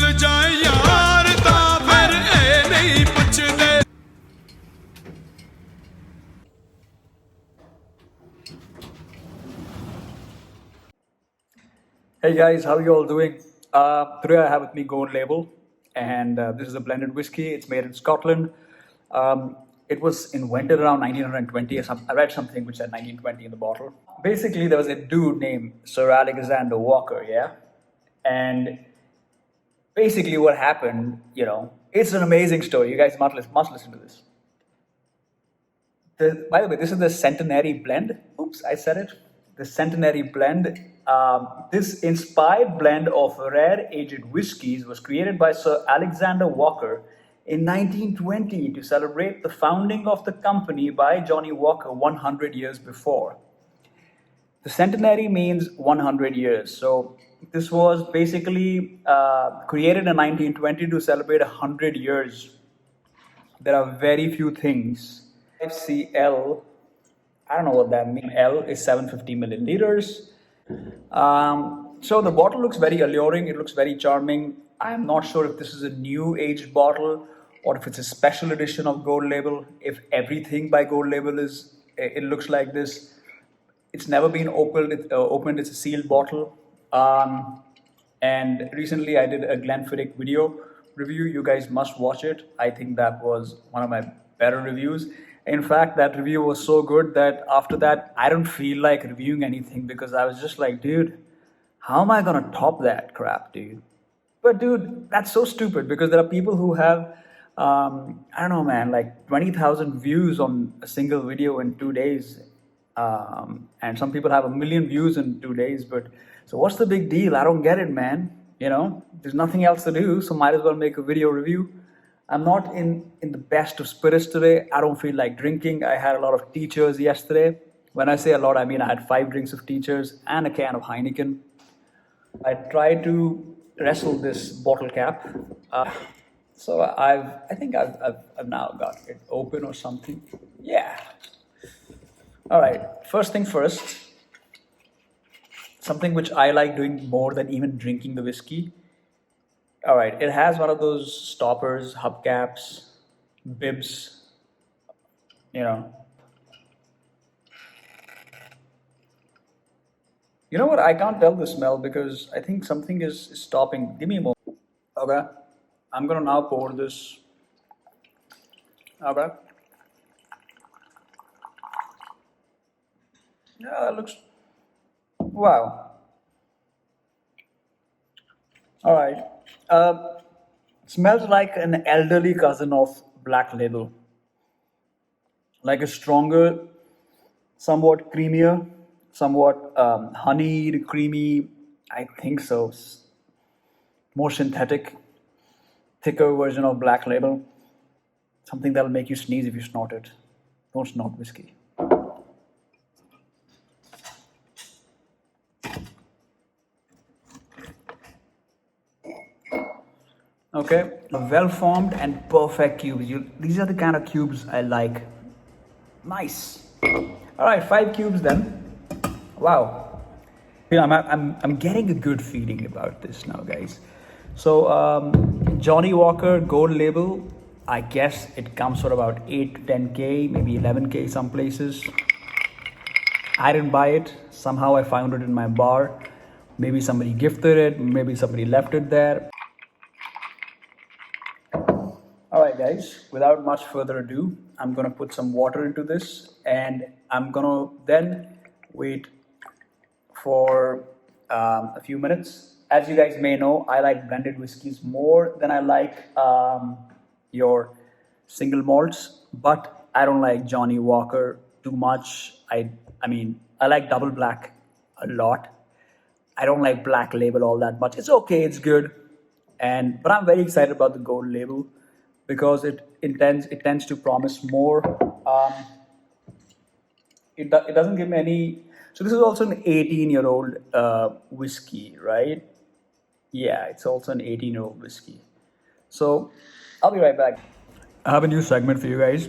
ਭੁੱਲ ਜਾਏ ਯਾਰ ਤਾਂ ਫਿਰ ਇਹ ਨਹੀਂ ਪੁੱਛਦੇ। Hey guys, how are you all doing? Today I have with me Gold Label, and this is a blended whiskey. It's made in Scotland. It was invented around 1920. I read something which said 1920 in the bottle. Basically, there was a dude named Sir Alexander Walker, yeah? And basically what happened, it's an amazing story. You guys must listen to this. By the way, this is the centenary blend. Oops, I said it. The centenary blend. This inspired blend of rare aged whiskies was created by Sir Alexander Walker in 1920 to celebrate the founding of the company by Johnnie Walker 100 years before. The centenary means 100 years. So this was basically created in 1920 to celebrate 100 years. There are very few things. FCL, I don't know what that means. L is 750 milliliters. So the bottle looks very alluring. It looks very charming. I'm not sure if this is a new aged bottle or if it's a special edition of Gold Label. If everything by Gold Label it looks like this. It's never been opened. It's a sealed bottle. And recently I did a Glenfiddich video review. You guys must watch it. I think that was one of my better reviews. In fact, that review was so good that after that, I don't feel like reviewing anything because I was just like, dude, how am I going to top that crap, dude? But dude, that's so stupid because there are people who have, I don't know, man, like 20,000 views on a single video in 2 days. And some people have 1 million views in 2 days. But so what's the big deal? I don't get it, man. There's nothing else to do. So might as well make a video review. I'm not in the best of spirits today. I don't feel like drinking. I had a lot of teachers yesterday. When I say a lot, I mean I had 5 drinks of teachers and a can of Heineken. I tried to wrestle this bottle cap. So I think I've now got it open or something. Yeah. All right. First thing first. Something which I like doing more than even drinking the whiskey. All right, it has one of those stoppers, hubcaps, bibs, You know what? I can't tell the smell because I think something is stopping. Give me a moment. Okay, I'm gonna now pour this. Okay. Yeah, that looks. Wow. All right. Smells like an elderly cousin of Black Label. Like a stronger, somewhat creamier, somewhat honeyed, creamy, I think so. More synthetic, thicker version of Black Label. Something that'll make you sneeze if you snort it. Don't snort whiskey. Okay, well-formed and perfect cubes. These are the kind of cubes I like. Nice. All right, 5 cubes then. Wow. I'm getting a good feeling about this now, guys. So Johnnie Walker Gold Label. I guess it comes for about 8 to 10K, maybe 11K some places. I didn't buy it. Somehow I found it in my bar. Maybe somebody gifted it. Maybe somebody left it there. Alright guys, without much further ado, I'm going to put some water into this and I'm going to then wait for a few minutes. As you guys may know, I like blended whiskeys more than I like your single malts, but I don't like Johnnie Walker too much. I mean, I like double black a lot. I don't like Black Label all that much. It's okay, it's good. But I'm very excited about the Gold Label because it tends to promise more. It doesn't give me any. So this is also an 18-year-old whiskey, right? Yeah, it's also an 18-year-old whiskey. So I'll be right back. I have a new segment for you guys.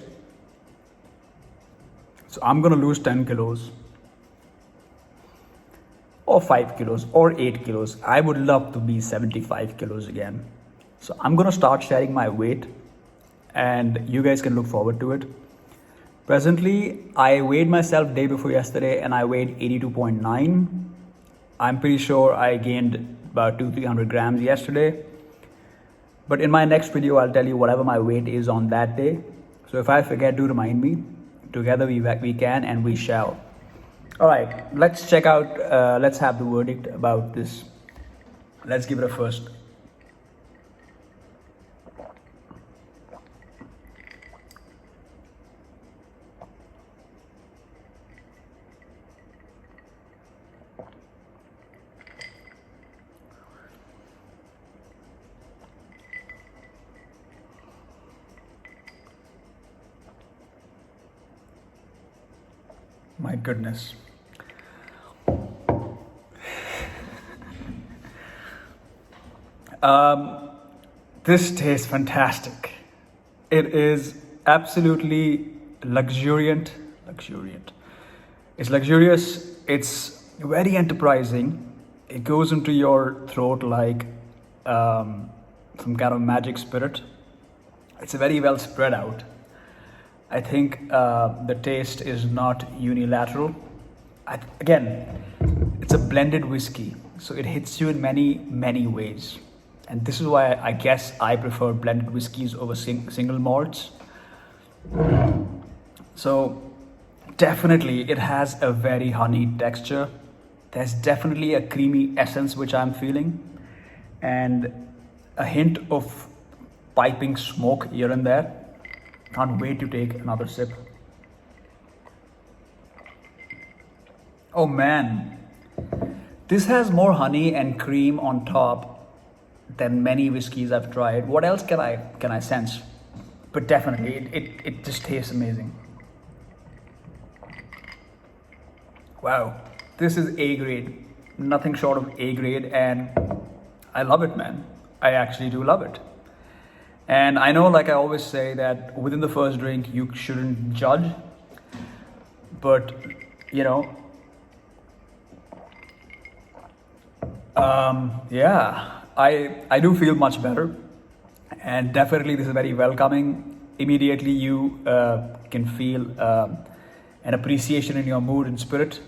So I'm gonna lose 10 kilos. Or 5 kilos or 8 kilos. I would love to be 75 kilos again. So I'm gonna start sharing my weight, and you guys can look forward to it. Presently, I weighed myself day before yesterday and I weighed 82.9. I'm pretty sure I gained about 200-300 grams yesterday. But in my next video, I'll tell you whatever my weight is on that day. So if I forget, do remind me. Together we can and we shall. All right, let's check out, let's have the verdict about this. Let's give it a first. My goodness. This tastes fantastic. It is absolutely luxuriant. It's luxurious. It's very enterprising. It goes into your throat like some kind of magic spirit. It's very well spread out. I think the taste is not unilateral. Again, it's a blended whiskey, so it hits you in many ways. And this is why I guess I prefer blended whiskeys over single malts. So definitely it has a very honeyed texture. There's definitely a creamy essence which I'm feeling, and a hint of piping smoke here and there. Can't wait to take another sip. Oh man, this has more honey and cream on top than many whiskeys I've tried. What else can I sense? But definitely, it just tastes amazing. Wow, this is A grade, nothing short of A grade, and I love it, man. I actually do love it. And I know, like I always say, that within the first drink you shouldn't judge, but you know, yeah, I do feel much better, and definitely this is very welcoming. Immediately you can feel an appreciation in your mood and spirit,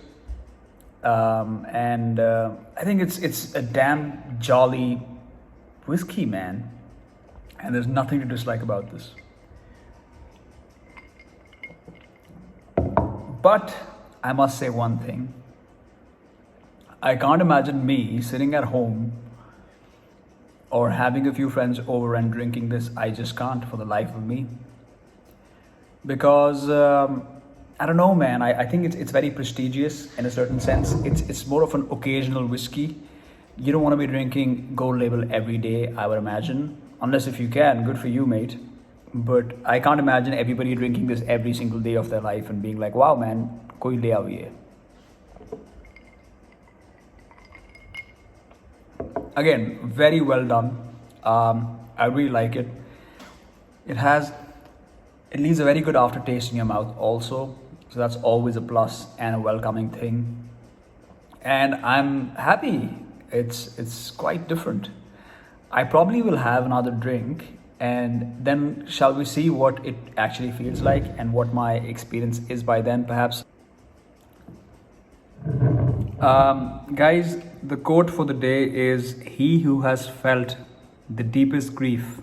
and I think it's a damn jolly whiskey, man, and there's nothing to dislike about this. But I must say one thing. I can't imagine me sitting at home or having a few friends over and drinking this. I just can't for the life of me. Because I don't know, man. I think it's very prestigious in a certain sense. It's more of an occasional whiskey. You don't want to be drinking Gold Label every day, I would imagine. Unless if you can, good for you, mate. But I can't imagine everybody drinking this every single day of their life and being like, wow, man, koi le aaviye. Again, very well done. I really like it. It leaves a very good aftertaste in your mouth also. So that's always a plus and a welcoming thing. And I'm happy. It's quite different. I probably will have another drink, and then shall we see what it actually feels like and what my experience is by then, perhaps. Guys, the quote for the day is, "He who has felt the deepest grief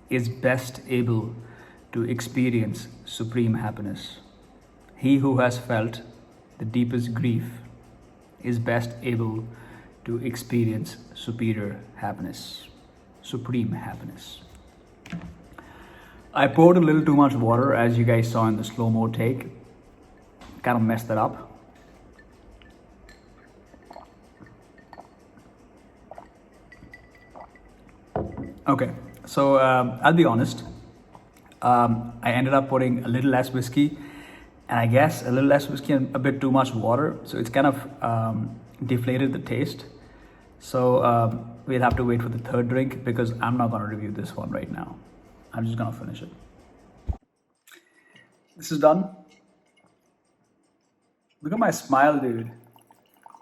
is best able to experience supreme happiness." He who has felt the deepest grief is best able to experience superior happiness, supreme happiness. I poured a little too much water, as you guys saw in the slow-mo take. Kind of messed that up. Okay, so I'll be honest. I ended up putting a little less whiskey, and I guess a little less whiskey and a bit too much water. So it's kind of deflated the taste. So we'll have to wait for the third drink, because I'm not going to review this one right now. I'm just going to finish it. This is done. Look at my smile, dude.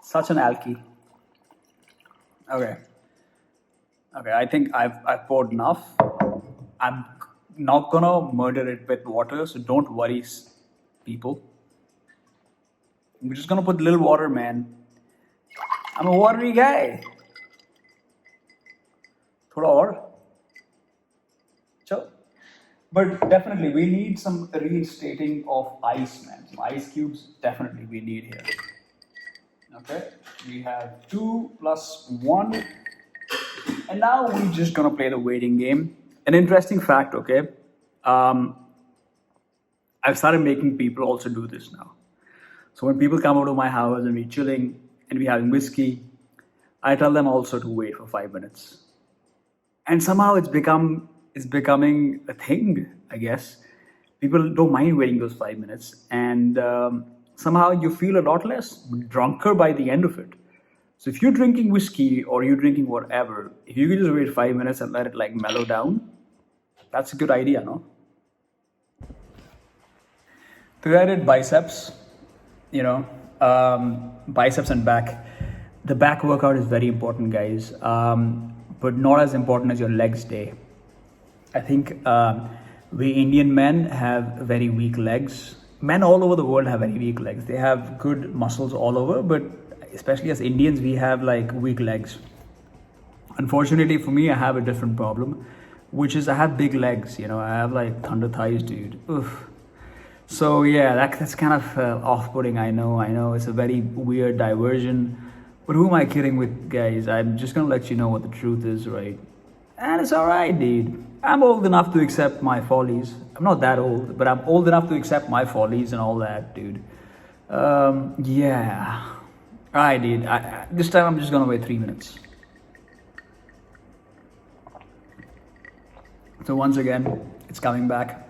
Such an alky. Okay. Okay, I think I've poured enough. I'm not gonna murder it with water, so don't worry, people. I'm just gonna put little water, man. I'm a watery guy. थोड़ा और चल. But definitely, we need some reinstating of ice, man. Some ice cubes, definitely, we need here. Okay, we have 2 plus 1. And now we're just gonna play the waiting game. An interesting fact, okay? Um, I've started making people also do this now. So when people come over to my house and we're chilling and we're having whiskey, I tell them also to wait for 5 minutes. And somehow it's becoming a thing, I guess. People don't mind waiting those 5 minutes, and somehow you feel a lot less drunker by the end of it. So if you're drinking whiskey or you're drinking whatever, if you can just wait 5 minutes and let it like mellow down, that's a good idea, no? So I did biceps, biceps and back. The back workout is very important, guys, but not as important as your legs day. I think we Indian men have very weak legs. Men all over the world have very weak legs. They have good muscles all over, but especially as Indians, we have like weak legs. Unfortunately for me, I have a different problem, which is I have big legs. I have like thunder thighs, dude. Oof. So yeah, that's kind of off-putting. I know. It's a very weird diversion. But who am I kidding with, guys? I'm just gonna let you know what the truth is, right? And it's alright, dude. I'm old enough to accept my follies. I'm not that old, but I'm old enough to accept my follies and all that, dude. Yeah. Alright, dude. This time I'm just gonna wait 3 minutes. So once again, it's coming back.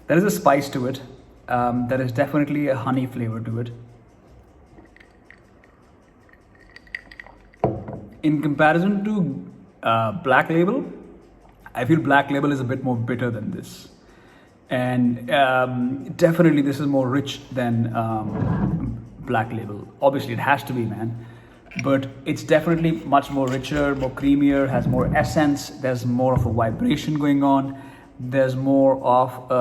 There is a spice to it. There is definitely a honey flavor to it. In comparison to Black Label, I feel Black Label is a bit more bitter than this. And definitely this is more rich than Black Label. Obviously it has to be, man. But it's definitely much more richer, more creamier, has more essence. There's more of a vibration going on. There's more of,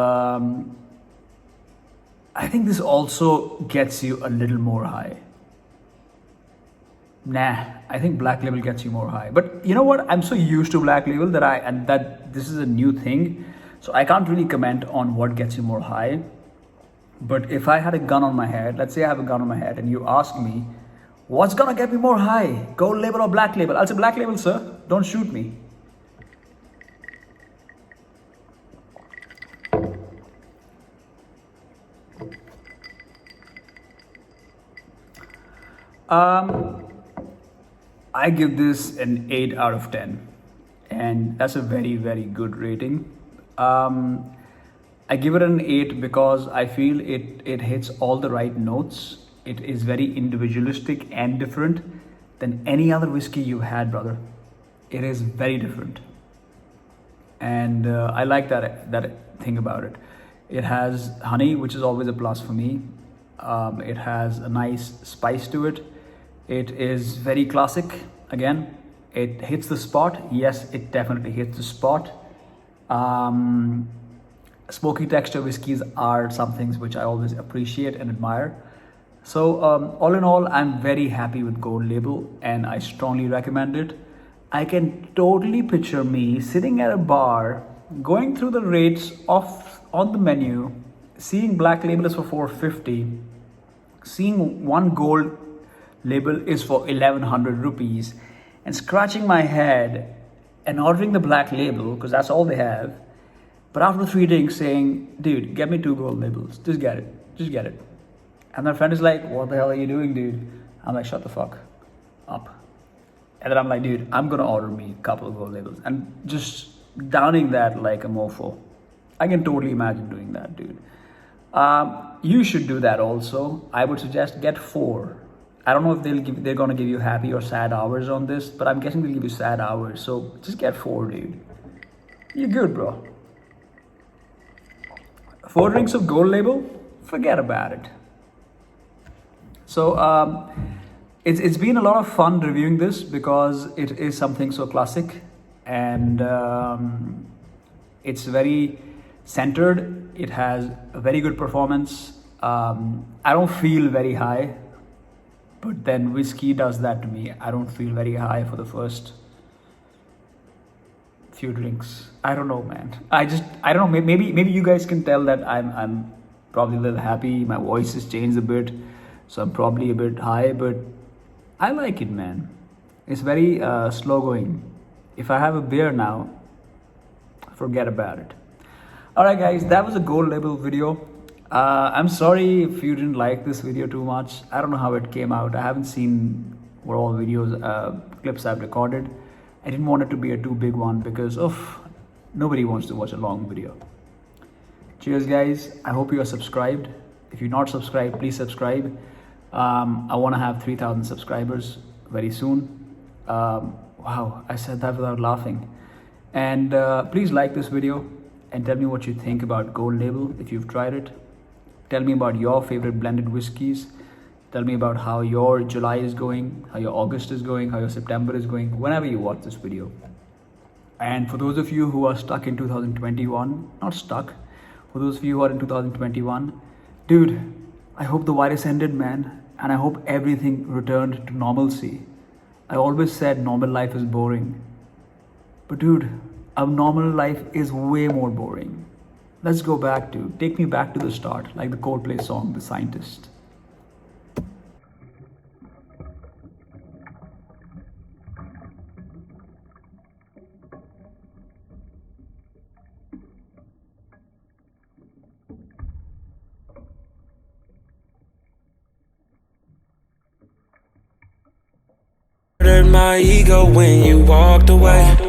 I think this also gets you a little more high. Nah, I think Black Label gets you more high. But you know what? I'm so used to Black Label that this is a new thing. So I can't really comment on what gets you more high. But if I had a gun on my head, let's say I have a gun on my head and you ask me, what's gonna get me more high? Gold Label or Black Label? I'll say Black Label, sir. Don't shoot me. I give this an 8 out of 10, and that's a very, very good rating. I give it an 8 because I feel it hits all the right notes. It is very individualistic and different than any other whiskey you've had, brother. It is very different, and I like that thing about it. It has honey, which is always a plus for me. It has a nice spice to it. It is very classic. Again, it hits the spot. Yes, it definitely hits the spot. Smoky texture whiskeys are some things which I always appreciate and admire. So all in all, I'm very happy with Gold Label and I strongly recommend it. I can totally picture me sitting at a bar, going through the rates on the menu, seeing Black Label is for $450, seeing one Gold Label is for 1,100 rupees, and scratching my head and ordering the Black Label because that's all they have. But after 3 drinks saying, dude, get me 2 Gold Labels, just get it. And my friend is like, what the hell are you doing, dude? I'm like, shut the fuck up. And then I'm like, dude, I'm gonna order me a couple of Gold Labels and just downing that like a mofo. I can totally imagine doing that, dude. You should do that also. I would suggest get 4. I don't know if they're gonna give you happy or sad hours on this, but I'm guessing they'll give you sad hours. So just get 4, dude. You're good, bro. 4 drinks of Gold Label, forget about it. So it's been a lot of fun reviewing this because it is something so classic. and it's very centered. It has a very good performance. I don't feel very high, but then whiskey does that to me. I don't feel very high for the first few drinks. I don't know, man. I don't know. Maybe you guys can tell that I'm probably a little happy. My voice has changed a bit, so I'm probably a bit high, but I like it, man. It's very slow going. If I have a beer now, forget about it. Alright guys, that was a gold label video. I'm sorry if you didn't like this video too much. I don't know how it came out. I haven't seen what all videos, clips I've recorded. I didn't want it to be a too big one because nobody wants to watch a long video. Cheers guys. I hope you are subscribed. If you're not subscribed, please subscribe. I want to have 3,000 subscribers very soon. Wow, I said that without laughing. And please like this video and tell me what you think about Gold Label if you've tried it. Tell me about your favorite blended whiskeys. Tell me about how your July is going, how your August is going, how your September is going, whenever you watch this video. And for those of you who are stuck in 2021, not stuck, for those of you who are in 2021, dude, I hope the virus ended, man, and I hope everything returned to normalcy. I always said normal life is boring. But dude, our normal life is way more boring. Let's go back to, take me back to the start, like the Coldplay song, The Scientist. My ego when you walked away.